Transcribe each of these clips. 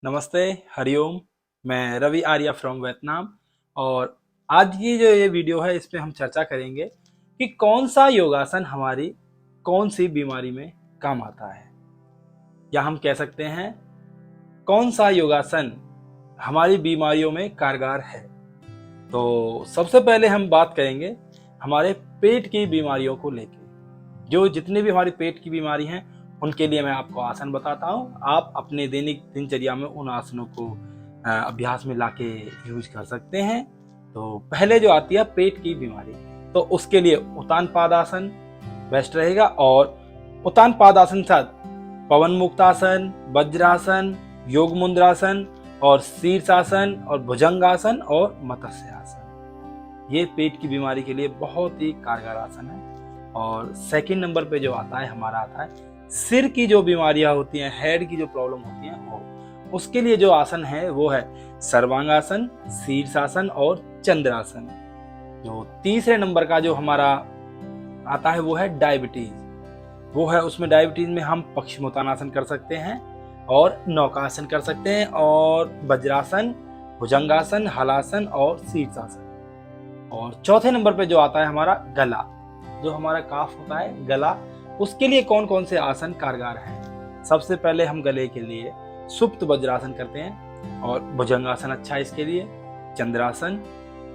नमस्ते, हरिओम। मैं Ravi Arya from Vietnam. और आज की जो ये वीडियो है इसमें हम चर्चा करेंगे कि कौन सा योगासन हमारी कौन सी बीमारी में काम आता है, या हम कह सकते हैं कौन सा योगासन हमारी बीमारियों में कारगर है। तो सबसे पहले हम बात करेंगे हमारे पेट की बीमारियों को लेकर। जो जितने भी हमारी पेट की बीमारी हैं उनके लिए मैं आपको आसन बताता हूँ। आप अपने दैनिक दिनचर्या में उन आसनों को अभ्यास में लाके यूज कर सकते हैं। तो पहले जो आती है पेट की बीमारी, तो उसके लिए उत्तान पादासन बेस्ट रहेगा। और उत्तान पादासन साथ पवन मुक्तासन, वज्रासन, योग मुद्रासन और शीर्षासन और भुजंगासन और मत्स्य आसन, ये पेट की बीमारी के लिए बहुत ही कारगर आसन है। और सेकंड नंबर पे जो आता है हमारा आता है सिर की जो बीमारियां होती हैं, हेड की जो प्रॉब्लम होती हैं, वो उसके लिए जो आसन है वो है सर्वांगासन, शीर्षासन और चंद्रासन। जो तीसरे नंबर का जो हमारा आता है वो है डायबिटीज। वो है उसमें डायबिटीज में हम पश्चिमोत्तानासन कर सकते हैं और नौकासन कर सकते हैं और वज्रासन, भुजंगासन, हलासन और शीर्षासन। और चौथे नंबर पे जो आता है हमारा गला, जो हमारा काफ होता है गला, उसके लिए कौन कौन से आसन कारगर हैं। सबसे पहले हम गले के लिए सुप्त वज्रासन करते हैं और भुजंगासन अच्छा है इसके लिए, चंद्रासन,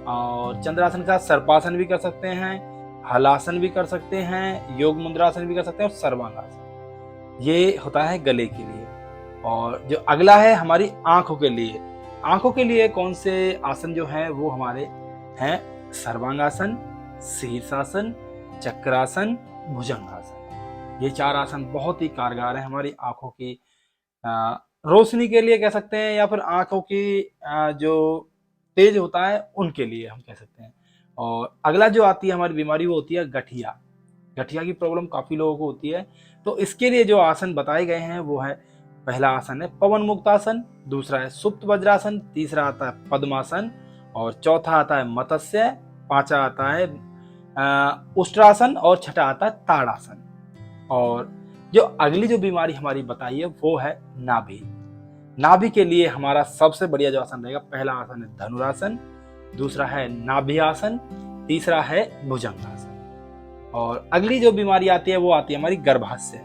और चंद्रासन के साथ सर्पासन भी कर सकते हैं, हलासन भी कर सकते हैं, योग मुद्रासन भी कर सकते हैं और सर्वांगासन। ये होता है गले के लिए। और जो अगला है हमारी आंखों के लिए, आंखों के लिए कौन से आसन जो हैं वो हमारे हैं सर्वांगासन, शीर्षासन, चक्रासन, भुजंगासन। ये चार आसन बहुत ही कारगर हैं हमारी आंखों की रोशनी के लिए कह सकते हैं, या फिर आंखों की जो तेज होता है उनके लिए हम कह सकते हैं। और अगला जो आती है हमारी बीमारी वो होती है गठिया। गठिया की प्रॉब्लम काफी लोगों को होती है। तो इसके लिए जो आसन बताए गए हैं वो है, पहला आसन है पवन मुक्तासन, दूसरा है सुप्त वज्रासन, तीसरा आता है पद्मासन और चौथा आता है मत्स्य, पांचवा आता है उष्ट्रासन और छठा आता है ताड़ासन। और जो अगली जो बीमारी हमारी बताई है वो है नाभि। नाभि के लिए हमारा सबसे बढ़िया जो आसन रहेगा, पहला आसन है धनुरासन, दूसरा है नाभि आसन, तीसरा है भुजंगासन। और अगली जो बीमारी आती है वो आती है हमारी गर्भाशय।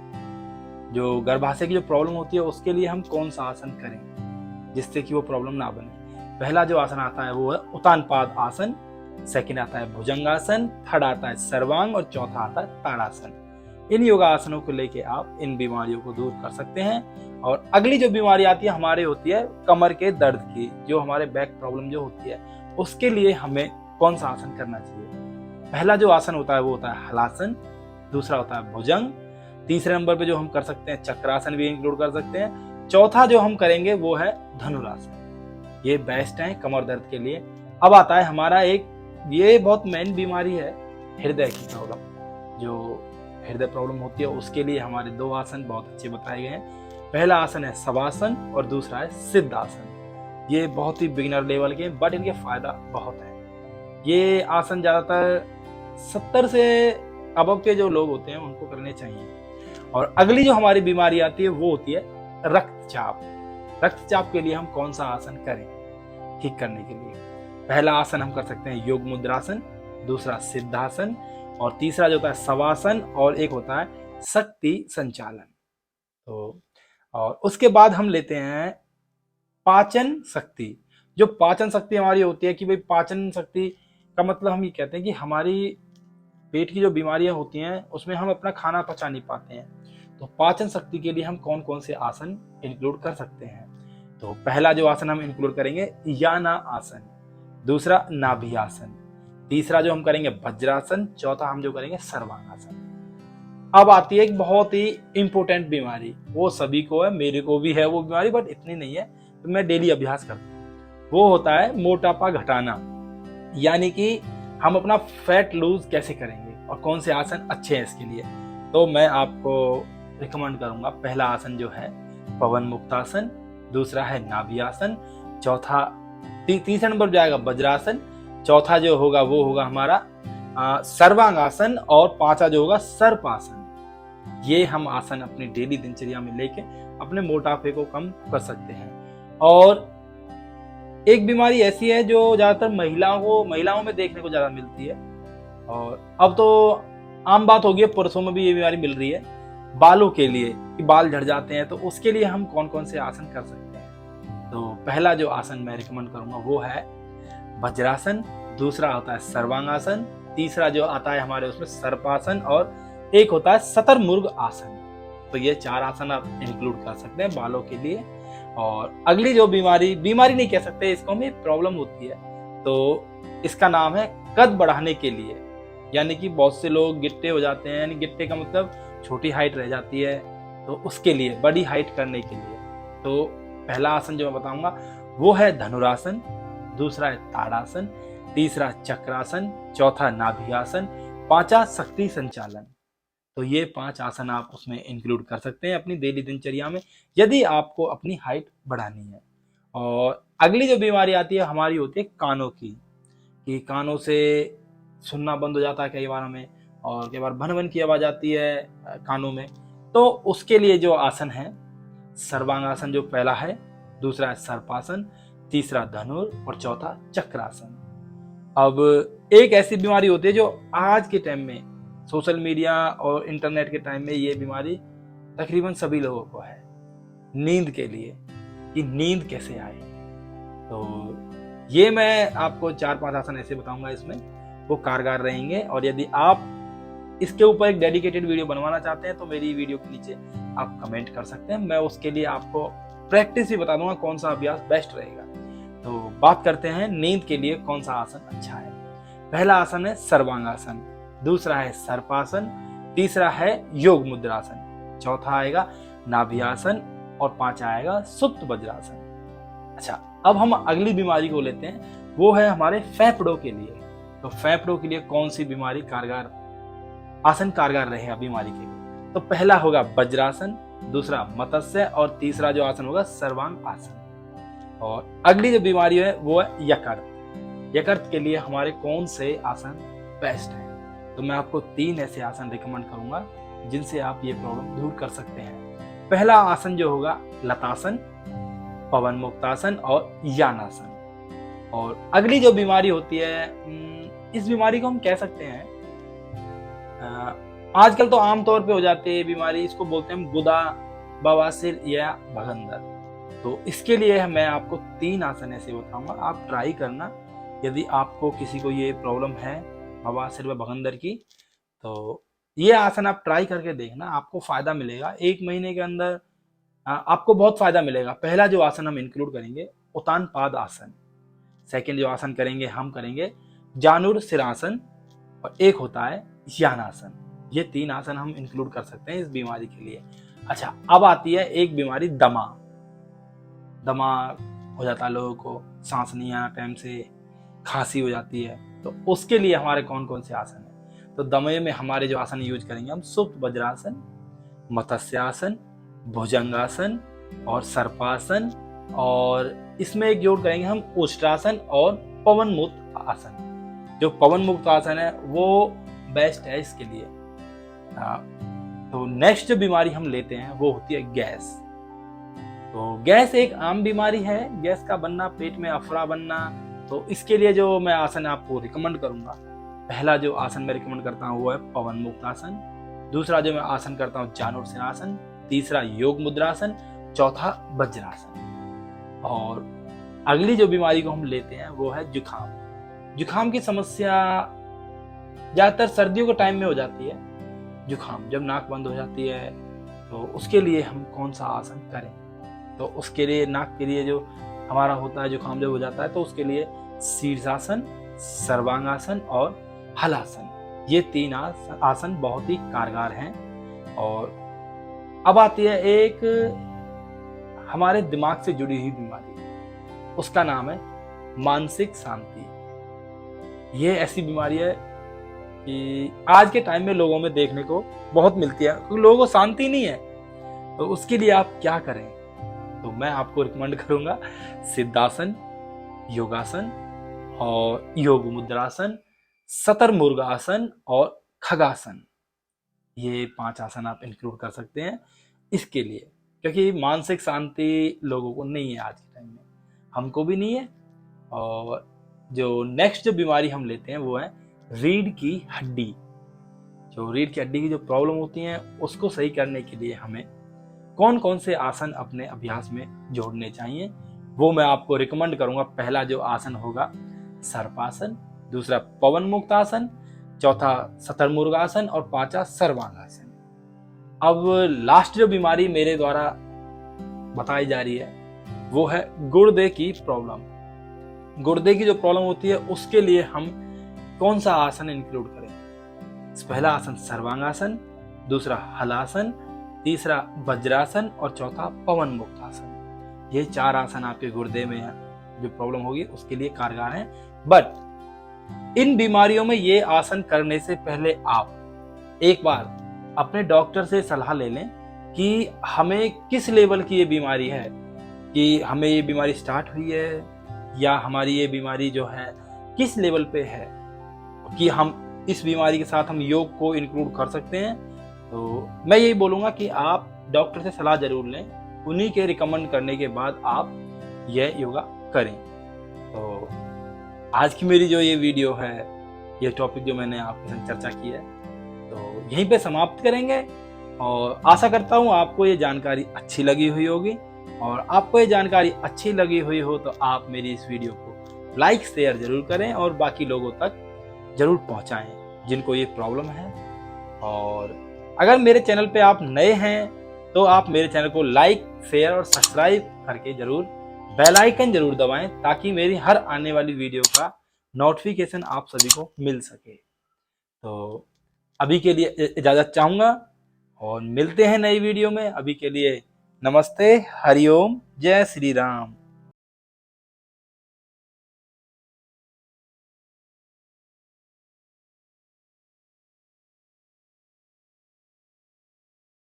जो गर्भाशय की जो प्रॉब्लम होती है उसके लिए हम कौन सा आसन करें जिससे कि वो प्रॉब्लम ना बने। पहला जो आसन आता है वो है उत्तान पाद आसन, सेकंड आता है भुजंगासन, थर्ड आता है सर्वांग और चौथा आता है ताड़ासन। इन योगासनों को लेके आप इन बीमारियों को दूर कर सकते हैं। और अगली जो बीमारी आती है हमारे होती है कमर के दर्द की, जो हमारे बैक प्रॉब्लम जो होती है उसके लिए हमें कौन सा आसन करना चाहिए। पहला जो आसन होता है वो होता है हलासन, दूसरा होता है भुजंग, तीसरे नंबर पे जो हम कर सकते हैं चक्रासन भी इंक्लूड कर सकते हैं, चौथा जो हम करेंगे वो है धनुरासन। ये बेस्ट है कमर दर्द के लिए। अब आता है हमारा एक, ये बहुत मेन बीमारी है हृदय की प्रॉब्लम। जो हृदय प्रॉब्लम होती है उसके लिए हमारे दो आसन बहुत अच्छे बताए गए हैं। पहला आसन है शवासन और दूसरा है सिद्धासन। ये बहुत ही बिगिनर लेवल के, बट इनके फायदा बहुत है। ये आसन ज्यादातर 70 से अबव के जो लोग होते हैं उनको करने चाहिए। और अगली जो हमारी बीमारी आती है वो होती है रक्तचाप। रक्तचाप के लिए हम कौन सा आसन करें ठीक करने के लिए। पहला आसन हम कर सकते हैं योग मुद्रासन, दूसरा सिद्धासन और तीसरा जो होता है शवासन और एक होता है शक्ति संचालन। तो और उसके बाद हम लेते हैं पाचन शक्ति। जो पाचन शक्ति हमारी होती है कि भाई पाचन शक्ति का मतलब हम ये कहते हैं कि हमारी पेट की जो बीमारियां होती हैं उसमें हम अपना खाना पचा नहीं पाते हैं। तो पाचन शक्ति के लिए हम कौन कौन से आसन इंक्लूड कर सकते हैं। तो पहला जो आसन हम इंक्लूड करेंगे याना आसन, दूसरा नाभि आसन, तीसरा जो हम करेंगे वज्रासन, चौथा हम जो करेंगे सर्वांगासन। अब आती है एक बहुत ही इंपॉर्टेंट बीमारी, वो सभी को है, मेरे को भी है वो बीमारी, बट इतनी नहीं है, तो मैं डेली अभ्यास करता हूँ। वो होता है मोटापा घटाना, यानी कि हम अपना फैट लूज कैसे करेंगे और कौन से आसन अच्छे हैं इसके लिए। तो मैं आपको रिकमेंड करूंगा, पहला आसन जो है पवन मुक्तासन, दूसरा है नाभि आसन, चौथा तीसरा नंबर जाएगा वज्रासन, चौथा जो होगा वो होगा हमारा सर्वांगासन और पांचवा जो होगा सर्पासन। ये हम आसन अपनी डेली दिनचर्या में लेके अपने मोटापे को कम कर सकते हैं। और एक बीमारी ऐसी है जो ज्यादातर महिलाओं में देखने को ज्यादा मिलती है, और अब तो आम बात हो गई है, पुरुषों में भी ये बीमारी मिल रही है, बालों के लिए कि बाल झड़ जाते हैं। तो उसके लिए हम कौन कौन से आसन कर सकते हैं? तो पहला जो आसन मैं रिकमेंड करूंगा वो है वज्रासन, दूसरा होता है सर्वांगासन, तीसरा जो आता है हमारे उसमें सर्पासन, और एक होता है शतरमुर्ग आसन। तो ये 4 आसन आप इंक्लूड कर सकते हैं बालों के लिए। और अगली जो बीमारी नहीं कह सकते, इसको हमें प्रॉब्लम होती है, तो इसका नाम है कद बढ़ाने के लिए। यानी कि बहुत से लोग गिट्टे हो जाते हैं, यानी गिट्टे का मतलब छोटी हाइट रह जाती है, तो उसके लिए बड़ी हाइट करने के लिए तो पहला आसन जो मैं बताऊंगा वो है धनुरासन, दूसरा है ताड़ासन, तीसरा चक्रासन, चौथा नाभि आसन, पांचवा शक्ति संचालन। तो ये 5 आसन आप उसमें इंक्लूड कर सकते हैं अपनी डेली दिनचर्या में, यदि आपको अपनी हाइट बढ़ानी है। और अगली जो बीमारी आती है हमारी होती है कानों की, कि कानों से सुनना बंद हो जाता है कई बार हमें, और कई बार भन भन की आवाज आती है कानों में। तो उसके लिए जो आसन है सर्वांगासन जो पहला है, दूसरा है सर्पासन, तीसरा धनुर और चौथा चक्रासन। अब एक ऐसी बीमारी होती है जो आज के टाइम में सोशल मीडिया और इंटरनेट के टाइम में ये बीमारी तकरीबन सभी लोगों को है, नींद के लिए, कि नींद कैसे आए। तो ये मैं आपको 4-5 आसन ऐसे बताऊंगा, इसमें वो कारगर रहेंगे। और यदि आप इसके ऊपर एक डेडिकेटेड वीडियो बनवाना चाहते हैं तो मेरी वीडियो के नीचे आप कमेंट कर सकते हैं, मैं उसके लिए आपको प्रैक्टिस भी बता दूंगा कौन सा अभ्यास बेस्ट रहेगा। तो बात करते हैं नींद के लिए कौन सा आसन अच्छा है। पहला आसन है सर्वांगासन, दूसरा है सर्पासन, तीसरा है योग मुद्रासन, चौथा आएगा नाभि आसन और पांचवा आएगा सुप्त वज्रासन। अच्छा, अब हम अगली बीमारी को लेते हैं, वो है हमारे फेफड़ों के लिए। तो फेफड़ों के लिए कौन सी बीमारी आसन कारगर रहेगा बीमारी के लिए? तो पहला होगा वज्रासन, दूसरा मत्स्य और तीसरा जो आसन होगा सर्वांग आसन। और अगली जो बीमारी है वो है यकृत। यकृत के लिए हमारे कौन से आसन बेस्ट है? तो मैं आपको 3 ऐसे आसन रिकमेंड करूंगा जिनसे आप ये प्रॉब्लम दूर कर सकते हैं। पहला आसन जो होगा लतासन, पवन मुक्तासन और यानासन। और अगली जो बीमारी होती है, इस बीमारी को हम कह सकते हैं आजकल तो आमतौर पे हो जाती है बीमारी, इसको बोलते हैं गुदा, बवासीर या भगंदर। तो इसके लिए मैं आपको 3 आसन ऐसे बताऊंगा, आप ट्राई करना। यदि आपको किसी को ये प्रॉब्लम है बवासीर व भगंदर की, तो ये आसन आप ट्राई करके देखना, आपको फायदा मिलेगा। 1 महीने के अंदर आपको बहुत फायदा मिलेगा। पहला जो आसन हम इंक्लूड करेंगे उतान पाद आसन, सेकंड जो आसन करेंगे हम करेंगे जानुर सिरासन, और एक होता है यानासन। ये 3 आसन हम इंक्लूड कर सकते हैं इस बीमारी के लिए। अच्छा, अब आती है एक बीमारी दमा हो जाता है लोगों को, सांस नहीं आना टाइम से, खांसी हो जाती है, तो उसके लिए हमारे कौन कौन से आसन है? तो दमे में हमारे जो आसन यूज करेंगे हम सुप्त वज्रासन, मत्स्यासन, भुजंगासन और सर्पासन, और इसमें एक जोड़ करेंगे हम उष्ट्रासन और पवन मुक्त आसन। जो पवन मुक्त आसन है वो बेस्ट है इसके लिए। तो नेक्स्ट जो बीमारी हम लेते हैं वो होती है गैस। तो गैस एक आम बीमारी है, गैस का बनना, पेट में अफरा बनना। तो इसके लिए जो मैं आसन आपको रिकमेंड करूंगा, पहला जो आसन मैं रिकमेंड करता हूँ वो है पवन मुक्त आसन, दूसरा जो मैं आसन करता हूँ जानुर सिरासन, तीसरा योग मुद्रासन, चौथा वज्रासन। और अगली जो बीमारी को हम लेते हैं वो है जुकाम। जुकाम की समस्या ज्यादातर सर्दियों के टाइम में हो जाती है। जुकाम जब नाक बंद हो जाती है तो उसके लिए हम कौन सा आसन करें? तो उसके लिए नाक के लिए जो हमारा होता है, जुकाम जब हो जाता है तो उसके लिए शीर्षासन, सर्वांगासन और हलासन, ये 3 आसन बहुत ही कारगर हैं। और अब आती है एक हमारे दिमाग से जुड़ी हुई बीमारी, उसका नाम है मानसिक शांति। ये ऐसी बीमारी है कि आज के टाइम में लोगों में देखने को बहुत मिलती है, क्योंकि लोगों को शांति नहीं है। तो उसके लिए आप क्या करें? तो मैं आपको रिकमेंड करूंगा सिद्धासन, योगासन और योग मुद्रासन, शतरमुर्ग आसन और खगासन। ये 5 आसन आप इंक्लूड कर सकते हैं इसके लिए, क्योंकि मानसिक शांति लोगों को नहीं है आज के टाइम में। हमको भी नहीं है। और जो नेक्स्ट जो बीमारी हम लेते हैं वो है रीढ़ की हड्डी। जो रीढ़ की हड्डी की जो प्रॉब्लम होती है उसको सही करने के लिए हमें कौन कौन से आसन अपने अभ्यास में जोड़ने चाहिए, वो मैं आपको रिकमेंड करूंगा। पहला जो आसन होगा सर्पासन, दूसरा पवन मुक्त आसन, चौथा शतरमुर्गासन और पांचवा सर्वांगासन। अब लास्ट जो बीमारी मेरे द्वारा बताई जा रही है वो है गुर्दे की प्रॉब्लम। गुर्दे की जो प्रॉब्लम होती है उसके लिए हम कौन सा आसन इंक्लूड करें? पहला आसन सर्वांगासन, दूसरा हलासन, तीसरा वज्रासन और चौथा पवन मुक्त आसन। ये 4 आसन आपके गुर्दे में जो प्रॉब्लम होगी उसके लिए कारगर हैं। बट इन बीमारियों में ये आसन करने से पहले आप एक बार अपने डॉक्टर से सलाह ले लें कि हमें किस लेवल की ये बीमारी है, कि हमें ये बीमारी स्टार्ट हुई है या हमारी ये बीमारी जो है किस लेवल पे है, कि हम इस बीमारी के साथ हम योग को इंक्लूड कर सकते हैं। तो मैं यही बोलूँगा कि आप डॉक्टर से सलाह जरूर लें, उन्हीं के रिकमेंड करने के बाद आप यह योगा करें। तो आज की मेरी जो ये वीडियो है, ये टॉपिक जो मैंने आपके साथ चर्चा की है, तो यहीं पे समाप्त करेंगे। और आशा करता हूँ आपको ये जानकारी अच्छी लगी हुई होगी। और आपको ये जानकारी अच्छी लगी हुई हो तो आप मेरी इस वीडियो को लाइक शेयर जरूर करें और बाकी लोगों तक जरूर पहुंचाएं जिनको ये प्रॉब्लम है। और अगर मेरे चैनल पे आप नए हैं तो आप मेरे चैनल को लाइक शेयर और सब्सक्राइब करके जरूर बेल आइकन जरूर दबाएं ताकि मेरी हर आने वाली वीडियो का नोटिफिकेशन आप सभी को मिल सके। तो अभी के लिए इजाजत चाहूंगा और मिलते हैं नई वीडियो में। अभी के लिए नमस्ते, हरिओम, जय श्री राम।